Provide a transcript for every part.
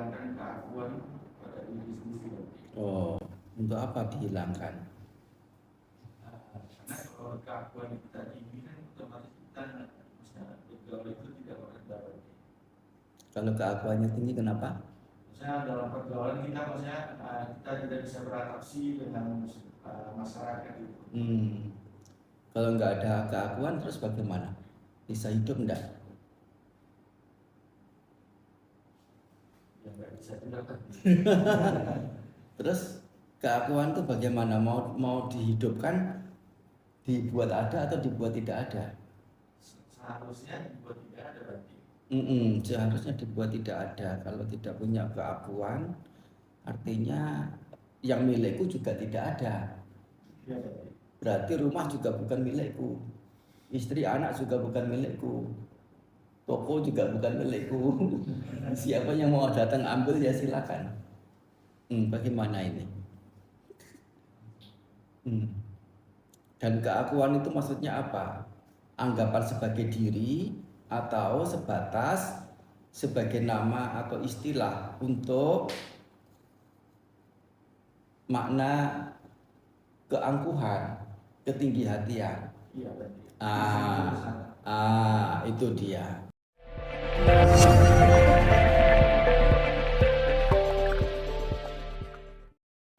menghilangkan keakuan pada diri sendiri. Oh, untuk apa dihilangkan? Karena kalau keakuan kita tinggi kan otomatis kita bergaul itu tidak bergaul. Kalau keakuannya tinggi kenapa? Misalnya dalam pergaulan kita, maksudnya kita tidak bisa berinteraksi dengan masyarakat itu. Kalau nggak ada keakuan terus bagaimana? Bisa hidup enggak? Ya nggak bisa juga. Terus keakuan itu bagaimana? Mau dihidupkan, dibuat ada atau dibuat tidak ada? Seharusnya dibuat tidak ada berarti. Seharusnya dibuat tidak ada. Kalau tidak punya keakuan, artinya yang milikku juga tidak ada. Ya, berarti rumah juga bukan milikku, istri anak juga bukan milikku, toko juga bukan milikku. Siapa yang mau datang ambil ya silakan. Bagaimana ini? Dan keakuan itu maksudnya apa? Anggapan sebagai diri atau sebatas sebagai nama atau istilah untuk makna keangkuhan, ketinggi-hatian. iya berarti. Itu dia.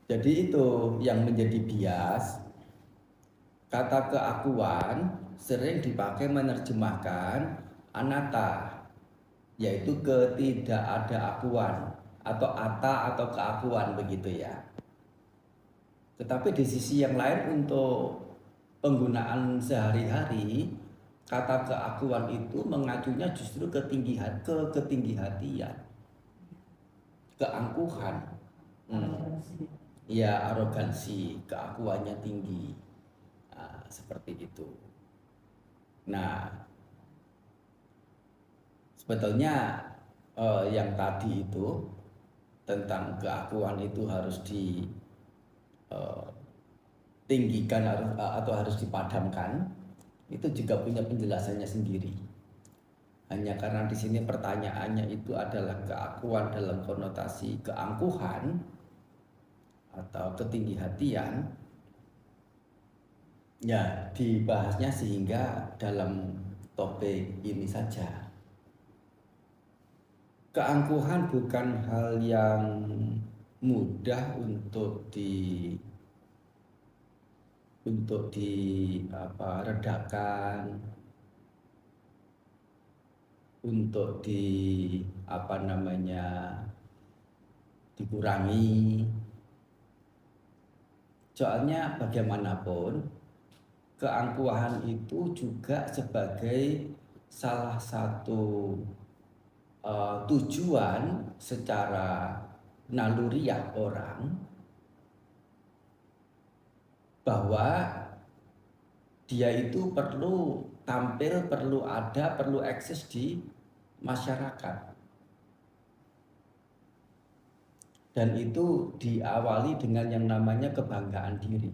Jadi itu yang menjadi bias. Kata keakuan sering dipakai menerjemahkan anatta, yaitu ketidakadaakuan atau atta atau keakuan begitu ya. Tetapi di sisi yang lain untuk penggunaan sehari-hari, kata keakuan itu mengacunya justru ketinggi-hatian, keangkuhan. Ya, arogansi, keakuannya tinggi. Seperti itu. Nah, sebetulnya yang tadi itu tentang keakuan itu harus ditinggikan atau harus dipadamkan, itu juga punya penjelasannya sendiri. Hanya karena di sini pertanyaannya itu adalah keakuan dalam konotasi keangkuhan atau ketinggi-hatian, ya dibahasnya sehingga dalam topik ini saja. Keangkuhan bukan hal yang mudah untuk redakan, untuk dikurangi. Soalnya bagaimanapun keangkuhan itu juga sebagai salah satu tujuan secara naluriah orang bahwa dia itu perlu tampil, perlu ada, perlu eksis di masyarakat. Dan itu diawali dengan yang namanya kebanggaan diri.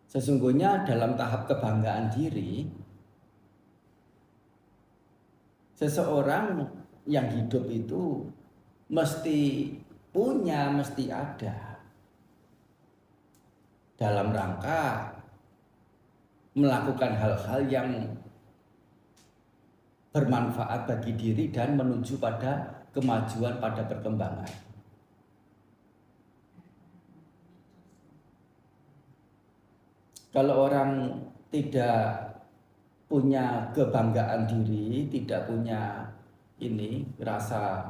Sesungguhnya dalam tahap kebanggaan diri, seseorang yang hidup itu mesti punya, mesti ada dalam rangka melakukan hal-hal yang bermanfaat bagi diri dan menuju pada kemajuan, pada perkembangan. Kalau orang tidak punya kebanggaan diri, tidak punya rasa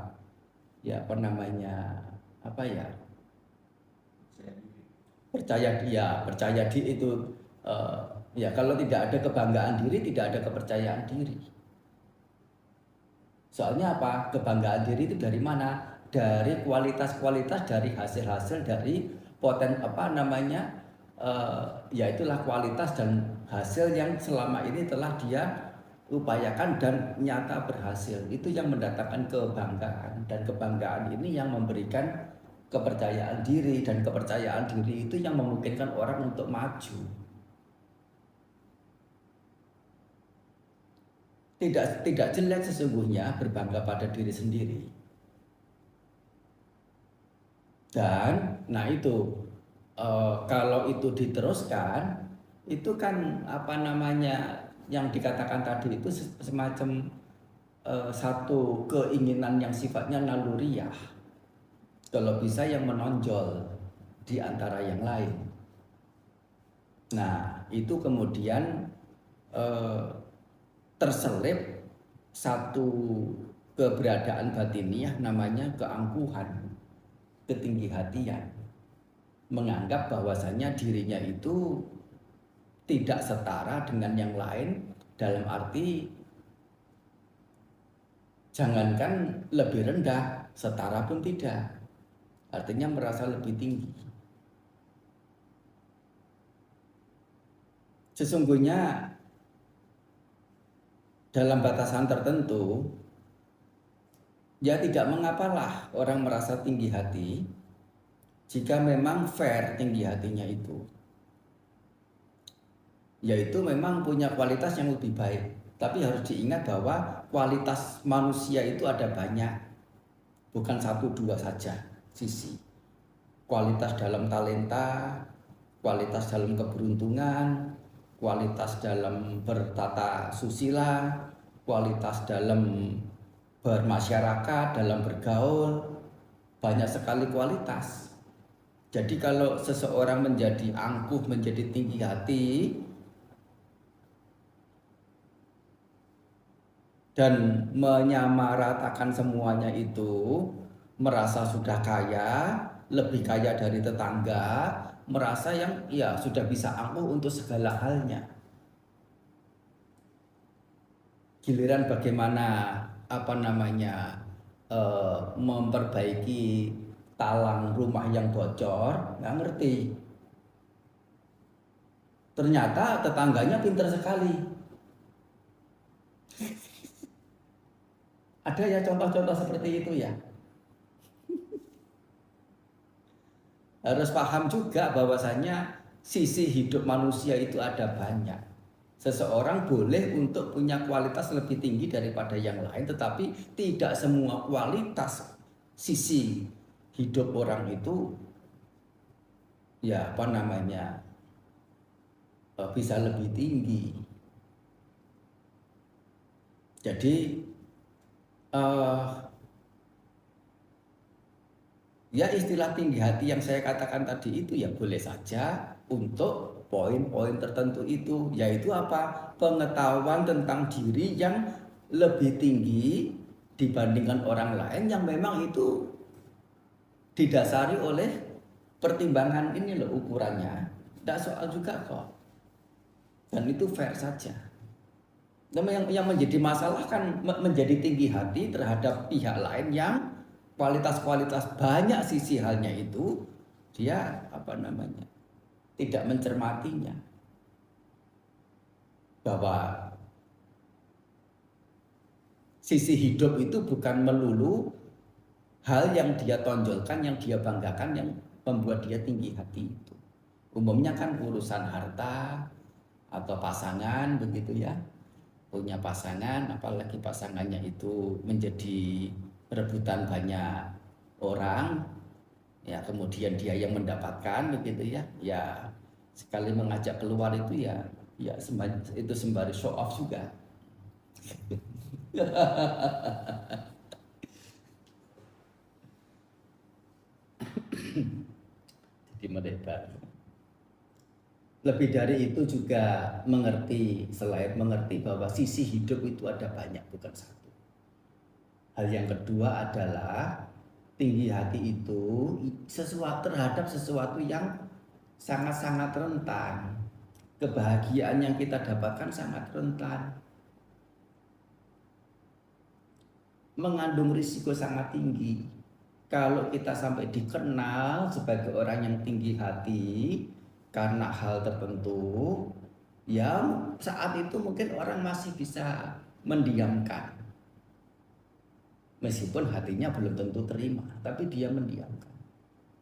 percaya diri itu kalau tidak ada kebanggaan diri, tidak ada kepercayaan diri. Soalnya apa? Kebanggaan diri itu dari mana? Dari kualitas-kualitas, dari hasil-hasil, dari itulah kualitas dan hasil yang selama ini telah dia upayakan dan nyata berhasil. Itu yang mendatangkan kebanggaan, dan kebanggaan ini yang memberikan kepercayaan diri, dan kepercayaan diri itu yang memungkinkan orang untuk maju. tidak jelek sesungguhnya berbangga pada diri sendiri. Dan nah itu kalau itu diteruskan, itu kan apa namanya yang dikatakan tadi itu semacam satu keinginan yang sifatnya naluriah. Kalau bisa yang menonjol di antara yang lain. Nah, itu kemudian terselip satu keberadaan batiniah namanya keangkuhan, ketinggi-hatian. Menganggap bahwasanya dirinya itu tidak setara dengan yang lain, dalam arti jangankan lebih rendah, setara pun tidak. Artinya merasa lebih tinggi. Sesungguhnya dalam batasan tertentu, ya tidak mengapalah orang merasa tinggi hati jika memang fair tinggi hatinya itu, yaitu memang punya kualitas yang lebih baik. Tapi harus diingat bahwa kualitas manusia itu ada banyak, bukan satu dua saja sisi. Kualitas dalam talenta, kualitas dalam keberuntungan, kualitas dalam bertata susila, kualitas dalam bermasyarakat, dalam bergaul, banyak sekali kualitas. Jadi kalau seseorang menjadi angkuh, menjadi tinggi hati, dan menyamaratakan semuanya itu, merasa sudah kaya, lebih kaya dari tetangga, merasa yang ya sudah bisa angkuh untuk segala halnya. Giliran bagaimana apa namanya memperbaiki talang rumah yang bocor, nggak ngerti. Ternyata tetangganya pintar sekali. Ada ya contoh-contoh seperti itu ya. Harus paham juga bahwasanya sisi hidup manusia itu ada banyak. Seseorang boleh untuk punya kualitas lebih tinggi daripada yang lain, tetapi tidak semua kualitas sisi hidup orang itu ya apa namanya bisa lebih tinggi. Jadi ya istilah tinggi hati yang saya katakan tadi itu ya boleh saja untuk poin-poin tertentu itu, yaitu apa? Pengetahuan tentang diri yang lebih tinggi dibandingkan orang lain yang memang itu didasari oleh pertimbangan ini loh ukurannya. Tidak soal juga kok. Dan itu fair saja. Yang menjadi masalah kan menjadi tinggi hati terhadap pihak lain yang kualitas-kualitas banyak sisi halnya itu dia apa namanya tidak mencermatinya, bahwa sisi hidup itu bukan melulu hal yang dia tonjolkan, yang dia banggakan, yang membuat dia tinggi hati itu. Umumnya kan urusan harta atau pasangan begitu ya, punya pasangan, apalagi pasangannya itu menjadi rebutan banyak orang, ya kemudian dia yang mendapatkan begitu ya, ya sekali mengajak keluar itu ya itu sembari show off juga. Jadi melebar. Lebih dari itu juga mengerti, selain mengerti bahwa sisi hidup itu ada banyak, bukan satu. Hal yang kedua adalah tinggi hati itu terhadap sesuatu yang sangat-sangat rentan. Kebahagiaan yang kita dapatkan sangat rentan, mengandung risiko sangat tinggi. Kalau kita sampai dikenal sebagai orang yang tinggi hati karena hal tertentu, ya saat itu mungkin orang masih bisa mendiamkan. Meskipun hatinya belum tentu terima, tapi dia mendiamkan.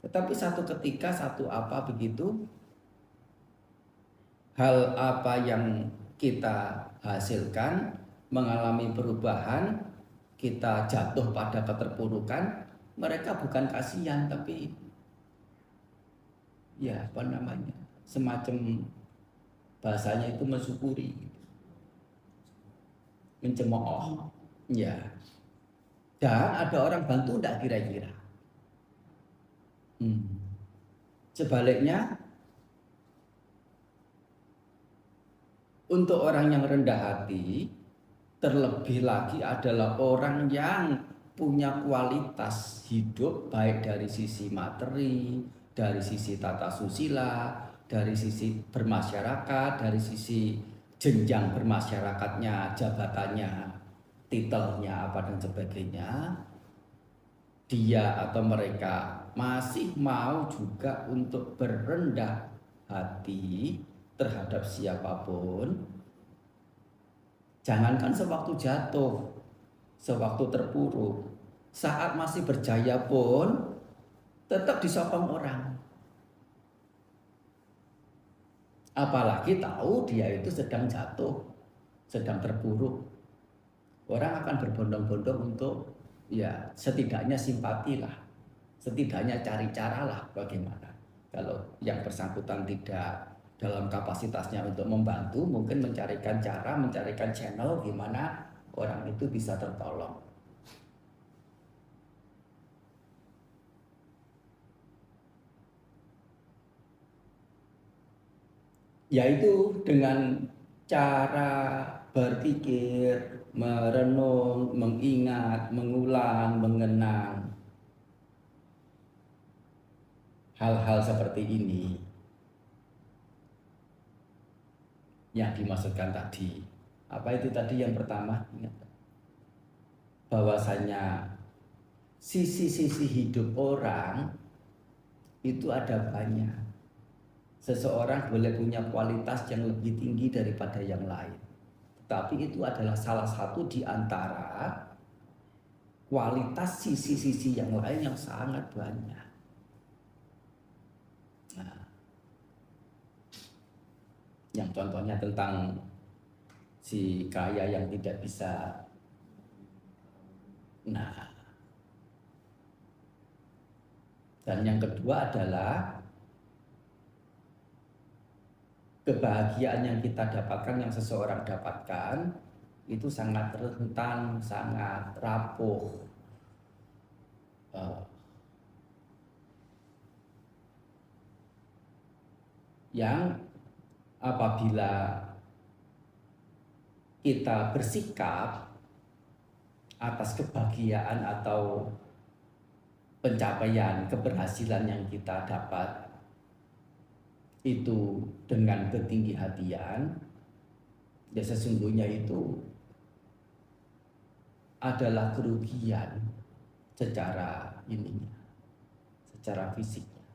Tetapi satu ketika, satu apa begitu, hal apa yang kita hasilkan mengalami perubahan, kita jatuh pada keterpurukan, mereka bukan kasihan tapi ya apa namanya, semacam bahasanya itu mensyukuri, mencemooh. Ya. Dan ada orang bantu enggak kira-kira? Sebaliknya, untuk orang yang rendah hati, terlebih lagi adalah orang yang punya kualitas hidup baik dari sisi materi, dari sisi tata susila, dari sisi bermasyarakat, dari sisi jenjang bermasyarakatnya, jabatannya, titelnya apa dan sebagainya. Dia atau mereka masih mau juga untuk berendah hati terhadap siapapun. Jangankan sewaktu jatuh, sewaktu terpuruk, saat masih berjaya pun tetap disokong orang. Apalagi tahu dia itu sedang jatuh, sedang terpuruk. Orang akan berbondong-bondong untuk ya setidaknya simpati lah, setidaknya cari cara lah bagaimana. Kalau yang bersangkutan tidak dalam kapasitasnya untuk membantu, mungkin mencarikan cara, mencarikan channel gimana orang itu bisa tertolong. Yaitu dengan cara berpikir, merenung, mengingat, mengulang, mengenang hal-hal seperti ini yang dimaksudkan tadi. Apa itu tadi yang pertama? Ingat, bahwasanya sisi-sisi hidup orang itu ada banyak. Seseorang boleh punya kualitas yang lebih tinggi daripada yang lain, tapi itu adalah salah satu di antara kualitas sisi-sisi yang lain yang sangat banyak. Nah, yang contohnya tentang si kaya yang tidak bisa. Nah, dan yang kedua adalah kebahagiaan yang kita dapatkan, yang seseorang dapatkan itu sangat rentan, sangat rapuh. Yang apabila kita bersikap atas kebahagiaan atau pencapaian, keberhasilan yang kita dapat itu dengan ketinggi hatian, ya sesungguhnya itu adalah kerugian secara ininya, secara fisiknya.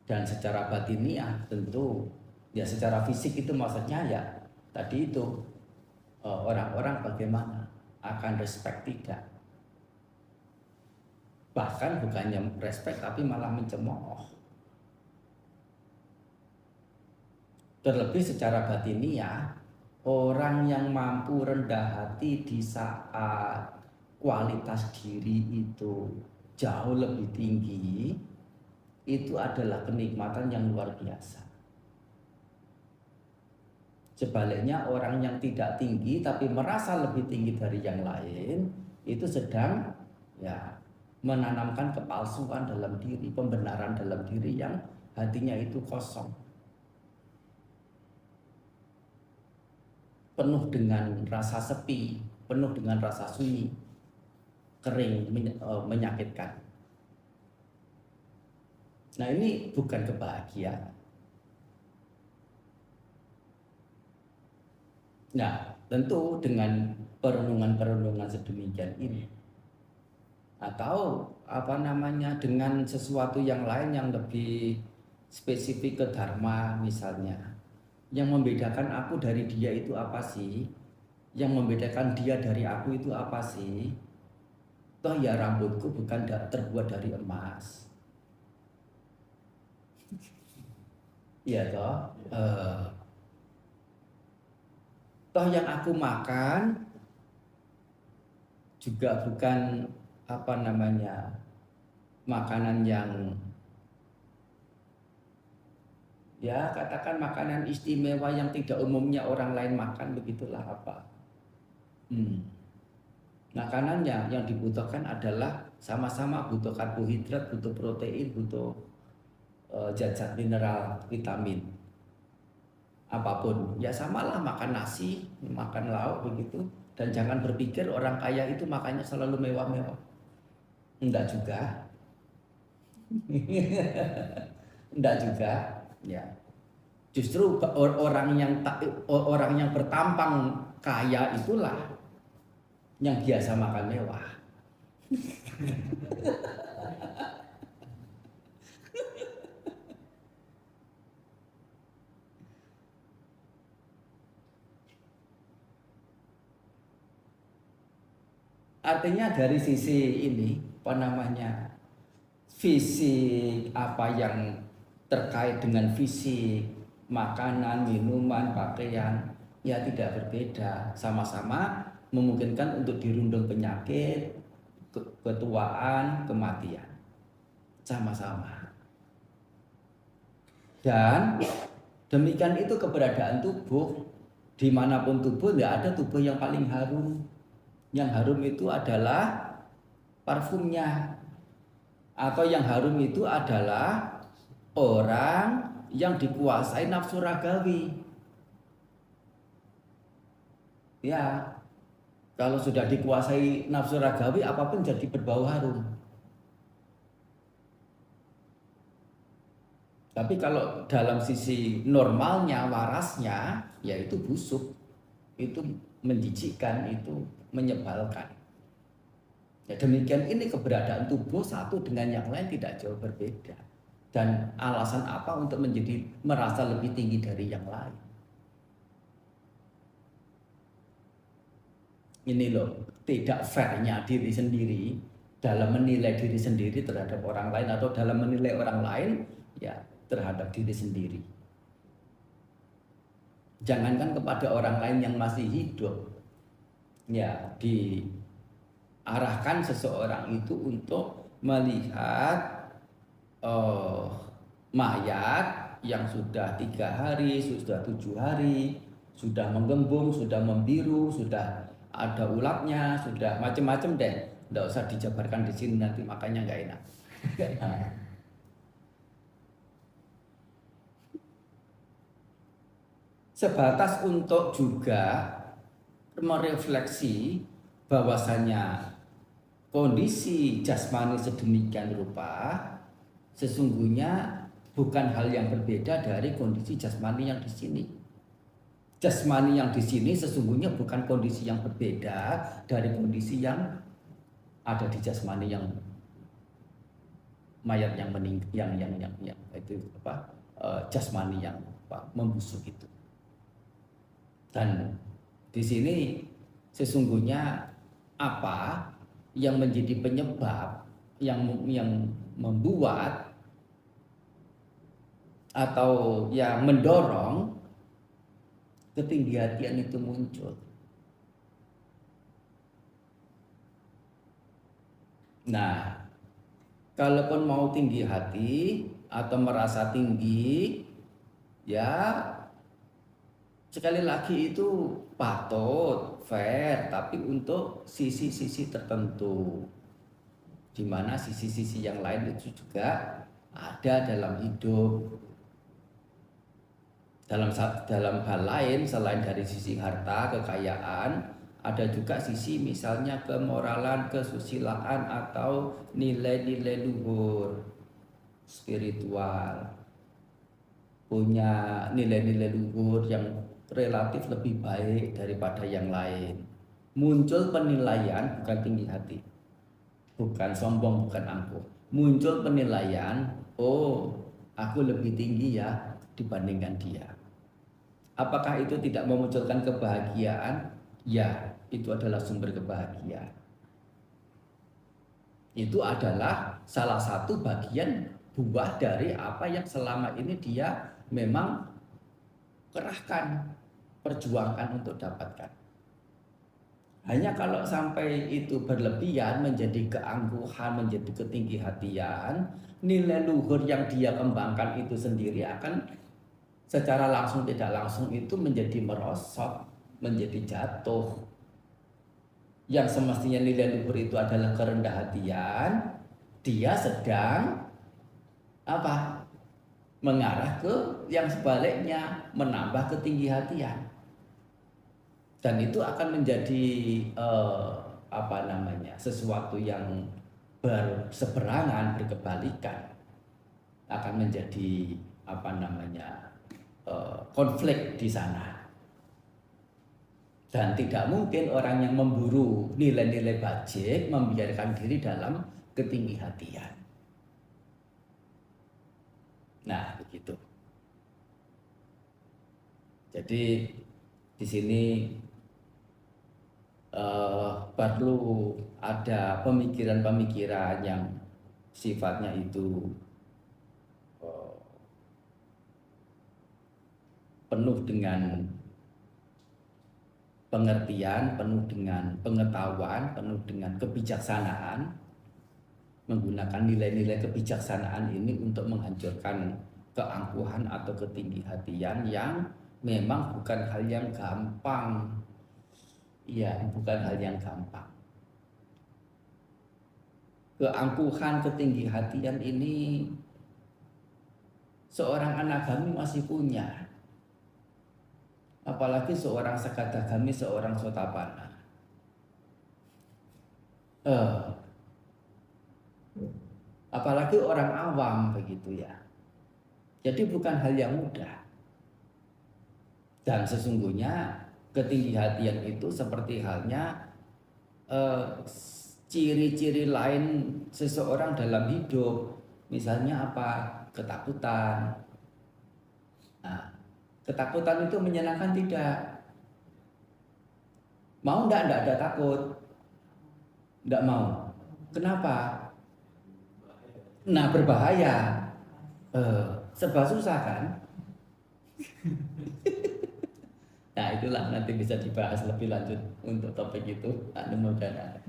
Dan secara batiniah tentu, ya secara fisik itu maksudnya ya tadi itu orang-orang bagaimana akan respect tidak. Bahkan bukannya respect tapi malah mencemooh. Terlebih secara batiniah, orang yang mampu rendah hati di saat kualitas diri itu jauh lebih tinggi, itu adalah kenikmatan yang luar biasa. Sebaliknya orang yang tidak tinggi tapi merasa lebih tinggi dari yang lain, itu sedang ya menanamkan kepalsuan dalam diri, pembenaran dalam diri yang hatinya itu kosong, penuh dengan rasa sepi, penuh dengan rasa sunyi, kering, menyakitkan. Nah, ini bukan kebahagiaan. Nah, tentu dengan perenungan-perenungan sedemikian ini, atau apa namanya, dengan sesuatu yang lain yang lebih spesifik ke dharma misalnya, yang membedakan aku dari dia itu apa sih? Yang membedakan dia dari aku itu apa sih? Toh ya rambutku bukan terbuat dari emas. Iya toh. Toh yang aku makan juga bukan makanan yang ya katakan makanan istimewa yang tidak umumnya orang lain makan, begitulah apa. Makanannya yang dibutuhkan adalah sama-sama butuh karbohidrat, butuh protein, butuh zat-zat mineral, vitamin. Apapun, ya samalah makan nasi, makan lauk begitu. Dan jangan berpikir orang kaya itu makannya selalu mewah-mewah. Enggak juga. Enggak juga, ya. Justru orang yang bertampang kaya itulah yang biasa makan mewah. Artinya dari sisi ini, fisik apa yang terkait dengan fisik, makanan, minuman, pakaian, ya tidak berbeda, sama-sama memungkinkan untuk dirundung penyakit, ketuaan, kematian, sama-sama. Dan demikian itu keberadaan tubuh, dimanapun tubuh, tidak ada tubuh yang paling harum. Yang harum itu adalah parfumnya, atau yang harum itu adalah orang yang dikuasai nafsu ragawi. Ya, kalau sudah dikuasai nafsu ragawi, apapun jadi berbau harum. Tapi kalau dalam sisi normalnya, warasnya, ya itu busuk, itu menjijikkan, itu menyebalkan. Ya demikian ini keberadaan tubuh satu dengan yang lain tidak jauh berbeda. Dan alasan apa untuk merasa lebih tinggi dari yang lain? Ini loh, tidak fairnya diri sendiri dalam menilai diri sendiri terhadap orang lain, atau dalam menilai orang lain ya terhadap diri sendiri. Jangankan kepada orang lain yang masih hidup, ya diarahkan seseorang itu untuk melihat mayat yang sudah 3 hari, sudah 7 hari, sudah menggembung, sudah membiru, sudah ada ulatnya, sudah macam-macam deh. Nggak usah dijabarkan di sini, nanti makannya nggak enak. Sebatas untuk juga merefleksi bahwasanya kondisi jasmani sedemikian rupa sesungguhnya bukan hal yang berbeda dari kondisi jasmani yang di sini. Jasmani yang di sini sesungguhnya bukan kondisi yang berbeda dari kondisi yang ada di jasmani yang mayat yang meninggal, yang itu jasmani yang membusuk itu. Dan di sini sesungguhnya apa yang menjadi penyebab yang membuat atau yang mendorong ketinggian itu muncul. Nah, kalaupun mau tinggi hati atau merasa tinggi, ya sekali lagi itu patut, fair, tapi untuk sisi-sisi tertentu, di mana sisi-sisi yang lain itu juga ada dalam hidup. Dalam hal lain selain dari sisi harta, kekayaan, ada juga sisi misalnya kemoralan, kesusilaan, atau nilai-nilai luhur spiritual. Punya nilai-nilai luhur yang relatif lebih baik daripada yang lain. Muncul penilaian, bukan tinggi hati, bukan sombong, bukan angkuh. Muncul penilaian, oh aku lebih tinggi ya dibandingkan dia. Apakah itu tidak memunculkan kebahagiaan? Ya, itu adalah sumber kebahagiaan. Itu adalah salah satu bagian buah dari apa yang selama ini dia memang kerahkan perjuangkan untuk dapatkan. Hanya kalau sampai itu berlebihan, menjadi keangkuhan, menjadi ketinggi-hatian, nilai luhur yang dia kembangkan itu sendiri akan secara langsung tidak langsung itu menjadi merosot, menjadi jatuh. Yang semestinya nilai luhur itu adalah kerendah hatian, dia sedang apa? Mengarah ke yang sebaliknya, menambah ketinggi hatian. Dan itu akan menjadi sesuatu yang berseberangan, berkebalikan, akan menjadi konflik di sana. Dan tidak mungkin orang yang memburu nilai-nilai bajik membiarkan diri dalam ketinggi-hatian. Nah, begitu. Jadi di sini perlu ada pemikiran-pemikiran yang sifatnya itu penuh dengan pengertian, penuh dengan pengetahuan, penuh dengan kebijaksanaan, menggunakan nilai-nilai kebijaksanaan ini untuk menghancurkan keangkuhan atau ketinggi-hatian yang memang bukan hal yang gampang. Ya, bukan hal yang gampang. Keangkuhan, ketinggi-hatian ini seorang anagami masih punya. Apalagi seorang sakadagami, seorang sotapana. Apalagi orang awam begitu ya. Jadi bukan hal yang mudah. Dan sesungguhnya ketinggi-hatian itu seperti halnya ciri-ciri lain seseorang dalam hidup. Misalnya apa? Ketakutan. Nah, ketakutan itu menyenangkan tidak? Mau enggak ada takut? Enggak mau. Kenapa? Nah, berbahaya. Serba susah kan? Nah, itulah nanti bisa dibahas lebih lanjut untuk topik itu. Mudah-mudahan.